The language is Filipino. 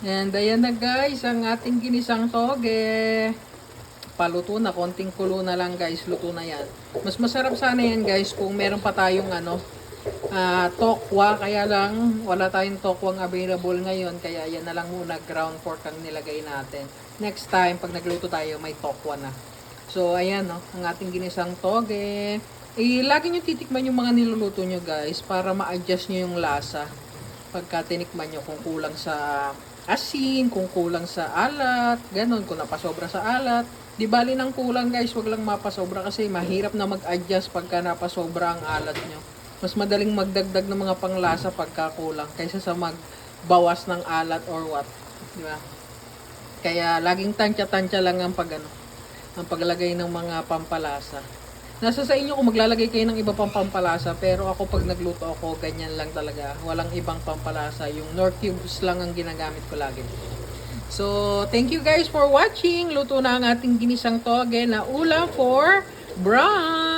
And ayan na guys, ang ating ginisang toge. Paluto na, konting kulo na lang guys, luto na yan. Mas masarap sana yan guys kung meron pa tayong tokwa, kaya lang wala tayong tokwang available ngayon, kaya yan na lang muna, ground pork ang nilagay natin. Next time, pag nagluto tayo, may tokwa na. So ayan no, ang ating ginisang toge. Lagi nyo titikman yung mga niluluto nyo guys, para ma-adjust nyo yung lasa. Pagka tinikman nyo kung kulang sa asin, kung kulang sa alat, ganun, kung napasobra sa alat. Di bali ng kulang guys, wag lang mapasobra kasi mahirap na mag-adjust pagka napasobra ang alat nyo. Mas madaling magdagdag ng mga panglasa pagka kulang kaysa sa magbawas ng alat or what. Di ba? Kaya laging tansya-tansya lang ang paglagay ng mga pampalasa. Nasa sa inyo kung maglalagay kayo ng iba pang pampalasa, pero ako pag nagluto ako, ganyan lang talaga. Walang ibang pampalasa. Yung Nor cubes lang ang ginagamit ko lagi. So, thank you guys for watching. Luto na ang ating ginisang toge na ulam for brunch.